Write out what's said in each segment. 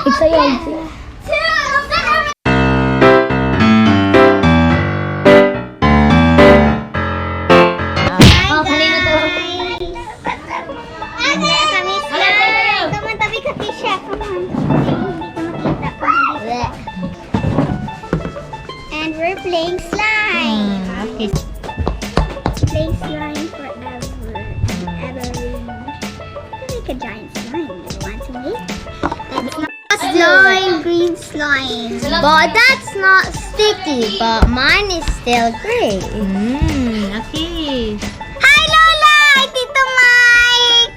Bisayang. And we're playing slime. Okay. Play slime forever. Make a giant slime. Do you want to make? That's not slime, green slime. But that's not sticky, but mine is still gray. Okay. Hi, Lola! Tito Mike!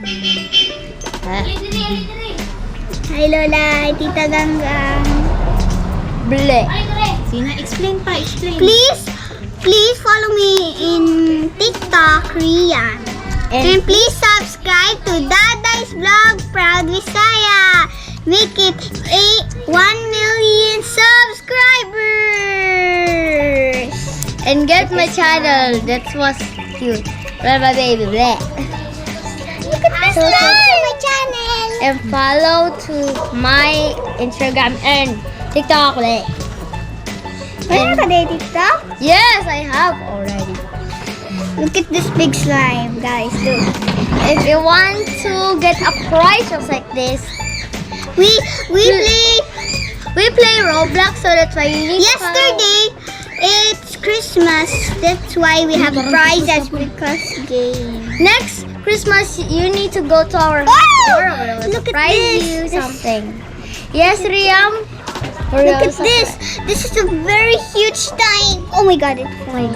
Hi, Lola! Tita Ganggang. Bleh. Sina, explain pa, explain. Please follow me in TikTok, Rian. And please subscribe to Daday's Vlog, Proud Bisaya. Make it 1 million subscribers. And get my channel. That was cute. Blah, blah, baby, blah. Look at this slime, my channel. And follow to my Instagram and TikTok. Blah. Wala ka na TikTok? Yes, I have already. Look at this big slime, guys. Look. If you want to get a prize just like this, We play Roblox, so that's why you need yesterday it's Christmas. That's why we have prizes because game. Next Christmas, you need to go to our Oh! store. We'll Look at surprise this. you This- something. Yes, Riam. Look at this. This is a very huge time. Oh my god, it's flying.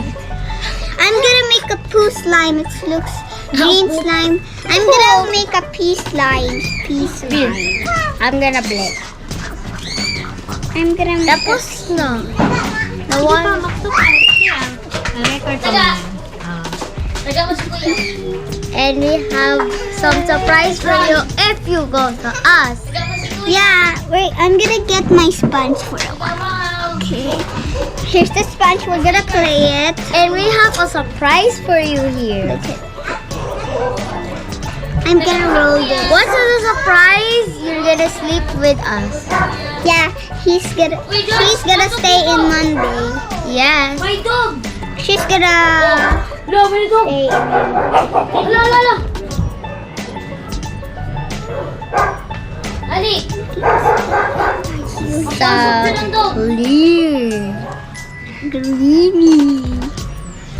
I'm gonna make a poo slime. It looks green slime. I'm gonna make a pea slime. Pea slime. I'm gonna play. I'm gonna make Tapos no. The Hindi pa one. maksok. Record ko na. And we have some surprise for you if you go to us. Yeah, wait, I'm gonna get my sponge for a while. Okay. Here's the sponge. We're gonna play it. And we have a surprise for you here. Okay. I'm gonna roll this. What's the surprise? You're gonna sleep with us. Yeah, she's gonna stay in Monday. Yes. She's gonna stay in Monday. So clear. Greeny.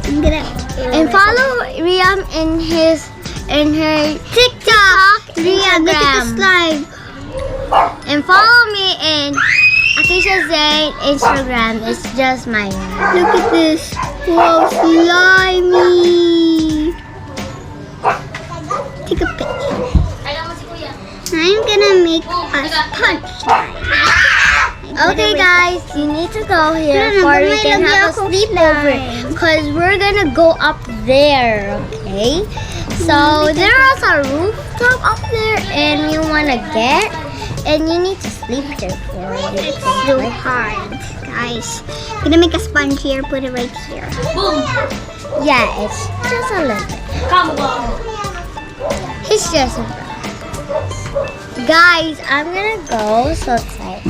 I'm gonna And follow Riam in her TikTok, Yeah, look at the Instagram. slime. And follow me in Akisha Zayn Instagram. It's just mine. Look at this. Wow, slimy. Take a picture. I'm gonna make a sponge slime. Okay guys, you need to go here No, for but we may can lagyan have a akong sleepover. slime. Because we're gonna go up there, okay? So there is a rooftop up there and you wanna get and you need to sleep there for it. It's so hard, guys. I'm gonna make a sponge here, put it right here. Yeah, it's just a little bit. It's just a bit. Guys, I'm gonna go so excited.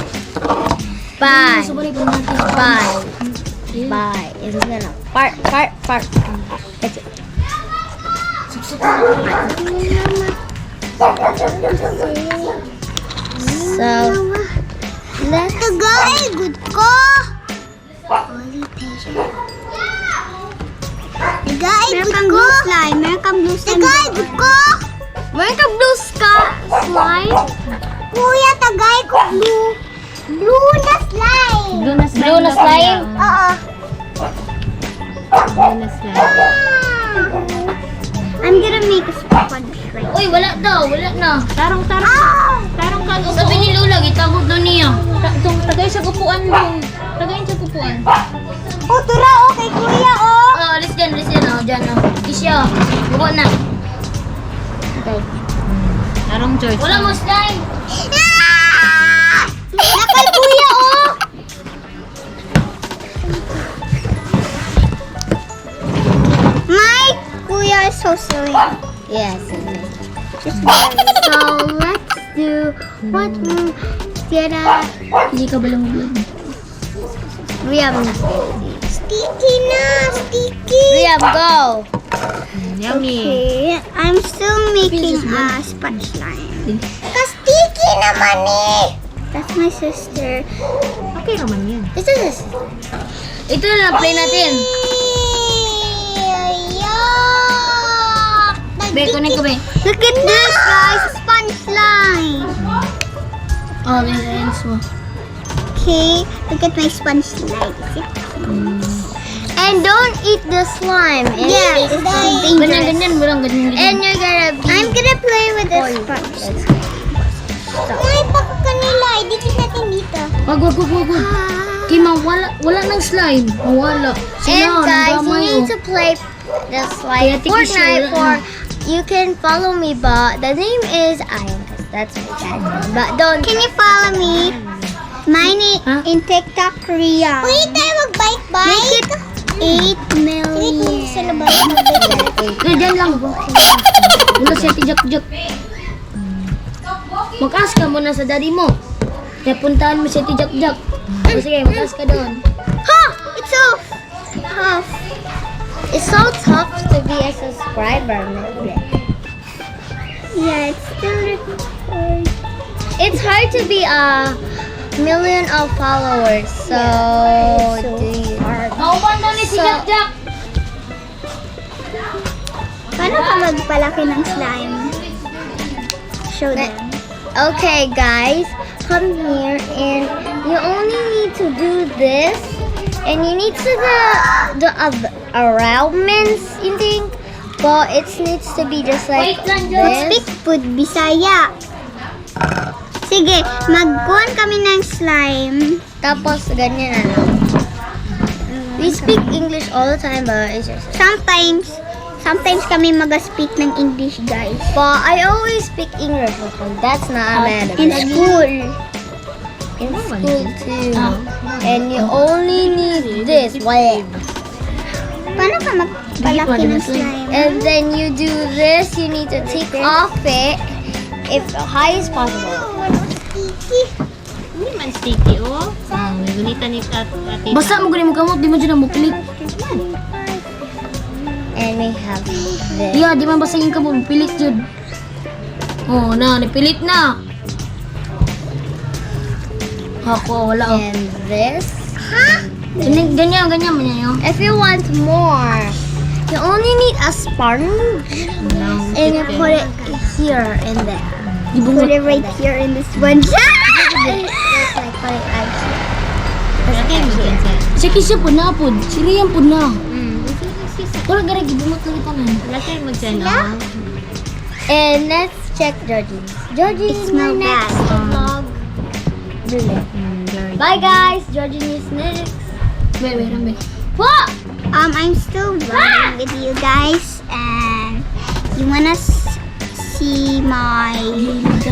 Bye. Bye. Bye. It's gonna fart. That's it. So, let's Tagay, good ko. Tagay, good ko. Slime. Meron kang blue slime. Tagay, good ko. Meron ka blue slime? Kuya, tagay ko blue. Blue na slime. Blue na slime. Blue na slime? Oo. Blue na slime. I'm gonna make a sponge right. Uy, wala na. Tarong ka. Sabi ni Lola, gitagod na niya. Tagay sa gupuan mo. Tagay sa gupuan. Oh, tura, okay, kuya, oh. Oh, alis dyan, oh, dyan, oh. Isya, buko na. Okay. Tarong George. Wala mo slime. Ah! Nakay, kuya, oh. My kuya is so silly. Yes. Just very. So let's do what gonna... Hindi ka ba lang Riam. Sticky na! Sticky! Riam, go! Yummy. Okay, I'm still making a sponge slime. Ka-sticky naman eh! That's my sister. Okay naman yan. This is... Ito na play natin. Yuck! Be, kunin ko, be. Look at this, guys! Sponge slime! Oh, may hands mo. Okay, look at my sponge slime. And don't eat the slime. And Yeah, it's dangerous. Ganyan, walang ganyan. And you're gonna be... I'm gonna play with the sponge. Ay, baka kanila. Idikit natin dito. Wag. Kaya wala ng slime. Mawala. And guys, you nagamay, need oh. to play this Kaya like tiki siya, Fortnite wala for... na. You can follow me, but the name is Ian, because that's my channel. But don't... Can you follow me? Mine Huh? in TikTok Korea. Wait, tayo mag-bite-bite. Make it 8 million. Wait, sa labas mag-bite-bite. Dyan lang. Wala siya tijak-jak. Mag-ask ka muna sa daddy mo. Kaya puntahan mo siya tijak-jak. O sige, mag-ask ka doon. Ha! It's off! Off. It's so tough to be a subscriber. Yeah, it's still recording. It's hard to be a million of followers. So, do you... Nauban na ni si So- Jak-jak. Paano ka magpalaki ng slime? Show them. Okay, guys, come here, and you only need to do this, and you need to the aroundments, you think, but it needs to be just like Wait lang, this. Speak food Bisaya. Sige, magkuhan kami ng slime. Tapos ganyan na lang. We speak English all the time, but it's just... Sometimes kami mag-speak ng English, guys. But I always speak English, because that's not a matter. In school. In school too. And you only need this. Wait. Paano ka magpalaki ng slime? And then you do this, you need to take off it if high as possible. Hindi man sticky, oh. May gunita ni tita. Basta mo ganyan mo kamot, di mo dyan mo pilit. And we have this. Yeah, di man basta yung kamot, pilit dyan. Oh, na, nipilit na. Ako, wala oh. And this. Ganyan man yan, If you want more, you only need a sponge and you put it here and there. Put it right here in this one. Just like put it right here. Sige siya po na po. Siriyan po na. Wala gara gibumot lang tanan. Wala kayo magchannel. And let's check Georgie's. Georgie's my smells next vlog. Bye guys, Georgie's next. Wait. What? I'm still vlogging with you guys, and you wanna see my... Okay,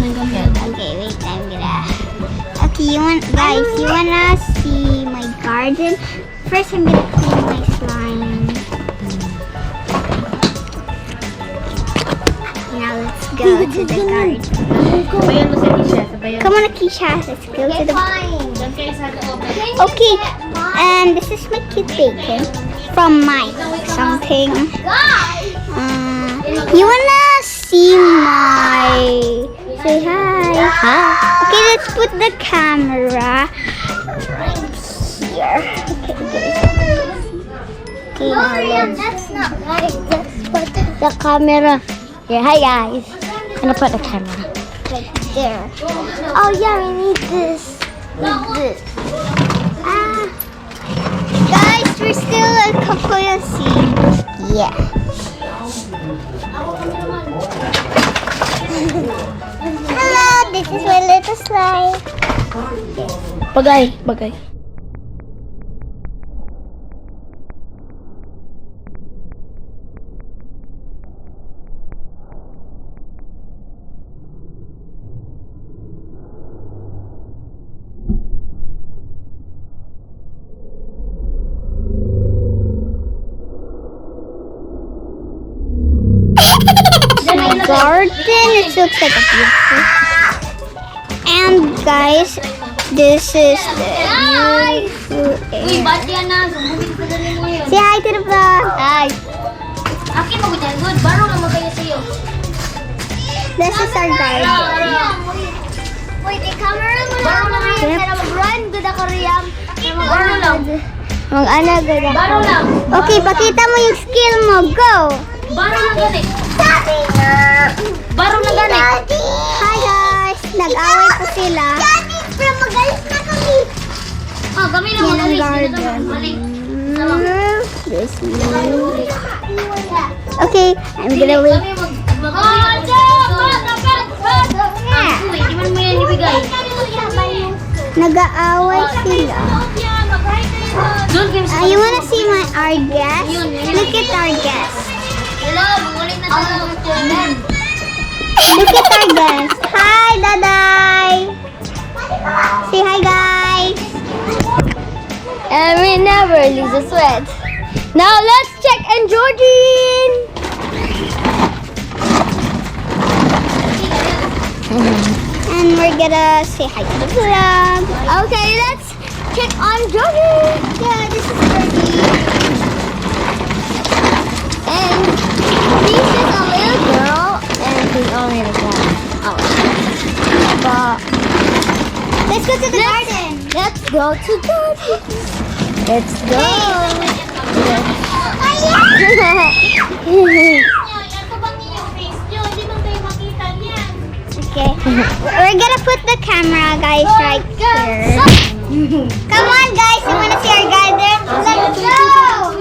wait, I'm gonna... Okay, you wanna see my garden? First, I'm gonna clean my slime. Now let's go to the garden. Bayan mo sa Kisha. Sabayan. Come on, Keisha, let's go to the... Fine. Diyan kayo sa loob. Okay, and this is my cute bacon from Mike something. You wanna see my... Say hi. Hi. Okay, let's put the camera right here. Okay, now let's... That's not right. Let's put the camera here. Hi guys. I'm gonna put the camera right there. Oh yeah, we need this. Need this. Guys, we're still at Kapoyasi. Yeah. Hello, this is my little slime. Bagay. My garden, it looks like a beautiful. And guys, this is the beautiful Uy, air. ba't yan na? Sumugin ko dali mo yun. Say hi to the vlog. Hi. Akin mo dyan, good. Baro lang magkaya sa'yo. This is our garden. Wait, i-camera mo Baro lang. Riyam. Para mag-run. Good ako, Riyam. Baro lang. Mag-ana, good ako. Baro lang. Okay, pakita mo yung skill mo. Go! Baro lang gani. Baro lang gani. Hi guys! Nag-away po sila. Pero magalit na kami. Oh, kami lang Yan ang magaling. garden. Magaling. This one. Okay, I'm gonna wait. Kami mag-magaling. Iman mo yan ibigay. Nag-aaway sila. Doon kayo sa... You wanna see our guest? Look at our guest. Hello, magulit na tayo. Look at our guest. Hi, Daday! Say hi, guys! And we never lose a sweat. Now let's check and Georgine. And we're gonna say hi to the vlog. Okay, let's check on Georgine. Yeah, this is Birdie. And she's just a little girl, and she's only like 1 hour. But Let's go to the garden. let's go to Georgine. Let's go. Okay. We're gonna put the camera, guys, right here. Come on, guys. You wanna see our garden? Let's go.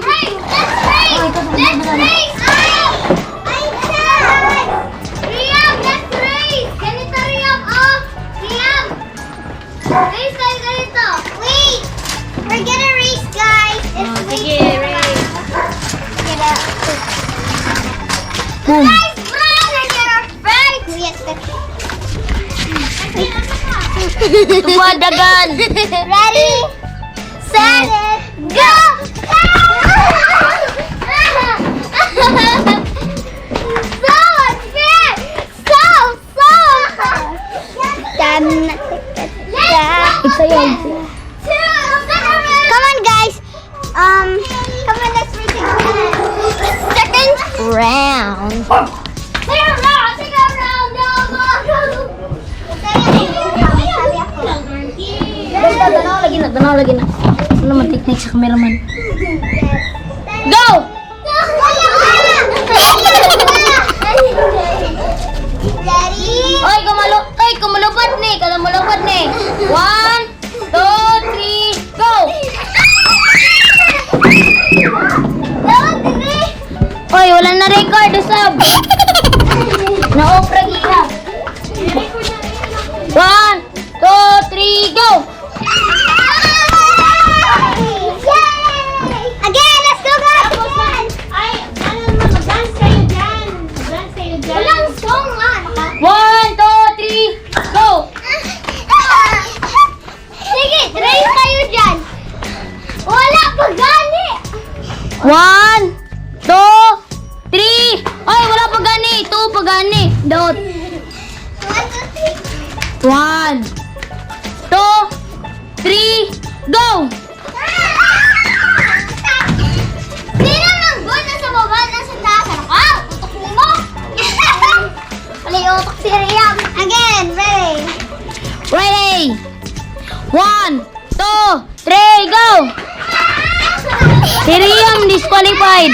Race! Let's race! Let's race! Riyam, let's race! Ganito, Riyam, oh! Riyam! Race tayo ganito! Wait. We're gonna race, guys. It's Sige, Ray. Guys, run! And you're afraid! Yes, Tumadagan. Ready? Set, go! So unfair! So! Come on, guys. Come on, let's race again. Second round. Tanaw lagi na. Ano man technique sa cameraman? Go! Ready? Oy, kumalupad ni. Kada malupad ni. 1, 2, 3, go! Oy, wala na record, usab. Na-opera gila. 1, 2, 3, go! Again, let's go, guys. Again. Walang song nga. 1, 2, 3, go! Sige, race tayo dyan. Wala pa gani. 1, 2, 3. Oy, wala pa gani. 2 pa gani. Dot. 1, 2, 3, go! Sino nang good na sa baba na sa taas? Ano ka? Tutok mo? Wala yung utok si Riyam. Again, ready? Ready? 1, 2, 3, go! Si Riam disqualified.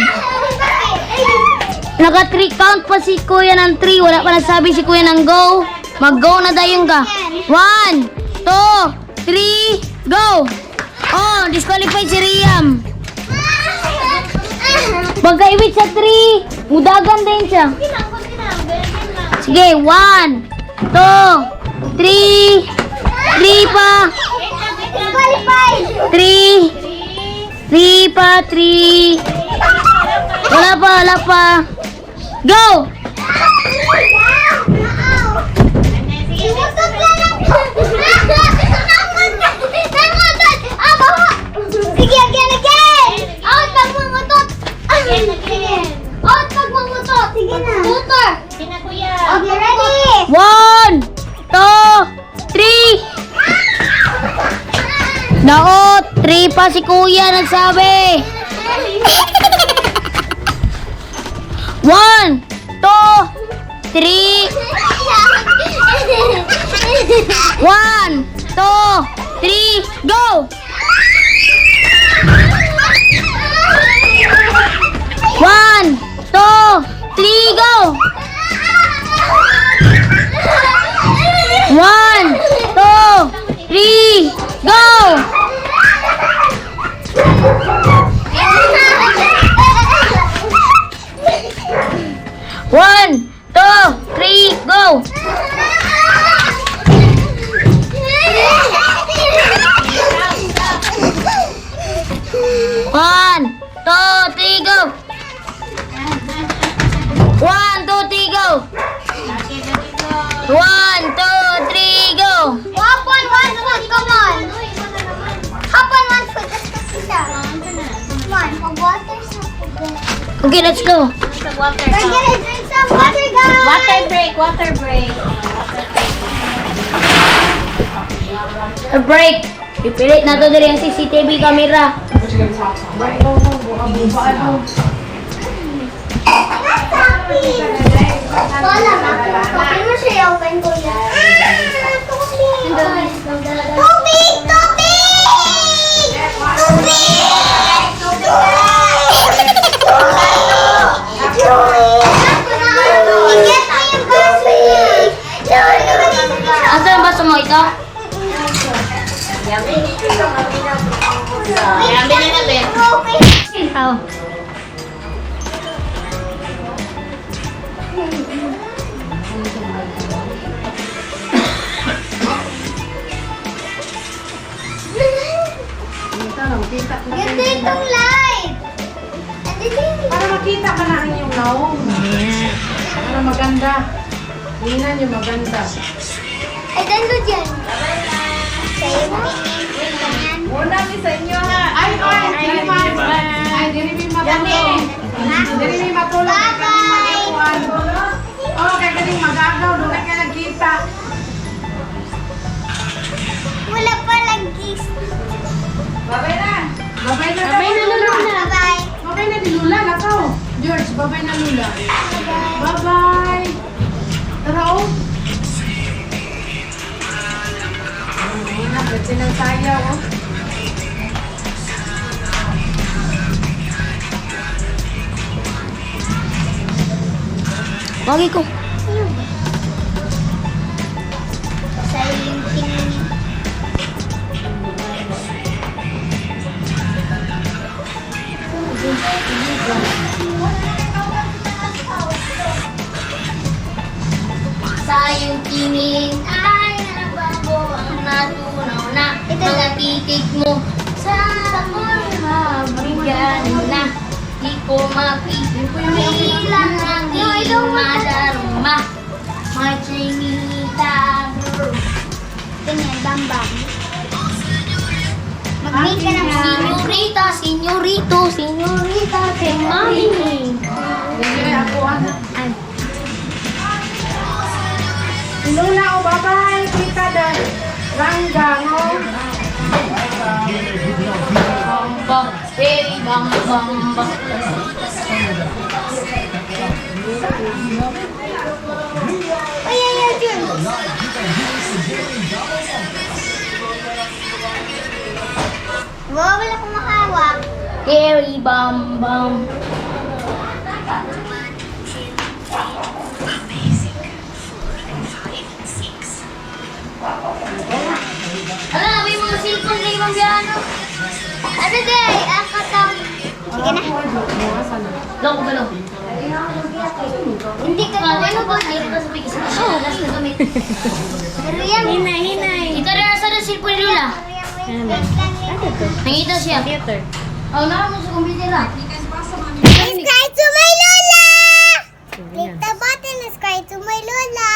Naka 3 count pa si Kuya ng 3. Wala pa nagsabi si Kuya ng go. Mag-go na dayon ka. 1, 2, 3, go! Oh, disqualified si Riam. Pagka-ibig sa 3, mudagan din siya. Sige, 1, 2, 3, 3 pa. Disqualified. 3 pa, 3. Wala pa. Go! Sige, again. Out pag mangutot! Out pag mangutot! Sige na. Tutor! Okay, ready? 1, 2, 3, Daot, 3 pa si kuya nagsabi. 1, 2, 3. 1, 2, 3, go! 1, 2, 3, go! 1, 2, 3, go! 1, 2, 3, go! 1, 2, 3, go! 1, 2, 3, go! 1, 2, 3, go! Hop on one foot, come on. Hop on one foot, let's go siya. Come on, mag-water sa foot. Okay, let's go. We're gonna drink some water, guys. Water break. A break. Ipilit na to dali ang CCTV camera. Lola, bakit mo siya open ko yan? Tubig! Asa ang baso mo ito? Oh. Ganda itong light! Para makita ka na ang inyong naong. Para maganda. Tingnan nyo maganda. Ay, ganda dyan. Sa'yo mo. Una mi sa inyo ha. Ay, diri mi matulog. Diri mi matulog. Bye-bye! Oh, kaya galing mag-agaw. Doon ka nagkita. Wala pa lagis. Babay na. Babay na. Bye-bye! Babay na di Lula. Lakaw. George, babay na Lula. Bye-bye. Tara oh. Kasi nang sayaw oh. Wagi ko. Sa'yo yung tingin. Sayong tingin ay nabago ang natunaw na mga titig mo sa mga bigyan na di ko mapipilang ang iyong madarama machinita bro. Ganyan, bambang. Mag-make ka ng Senyorita, senyorita, kay mami. Sige, ako ano. Luna oh, bye-bye. Kita dan. Ranggang oh. Bang, hey, bang, bang, bang. Ay, dyan. Wow, wala akong makahawak. Harry, bam, bam. Ala, may mga cellphone na ibang biyano. Ano day? Ako tam. Sige na. Loko ba loko? Hindi ka na. Ano ba? Mayroon ka sa bigis. Last na gamit. Pero yan. Ito na nasa na cellphone ni Lola. Nangita siya. Oh, naman sa computer lang. Subscribe to my Lola! Click the button, subscribe to my Lola!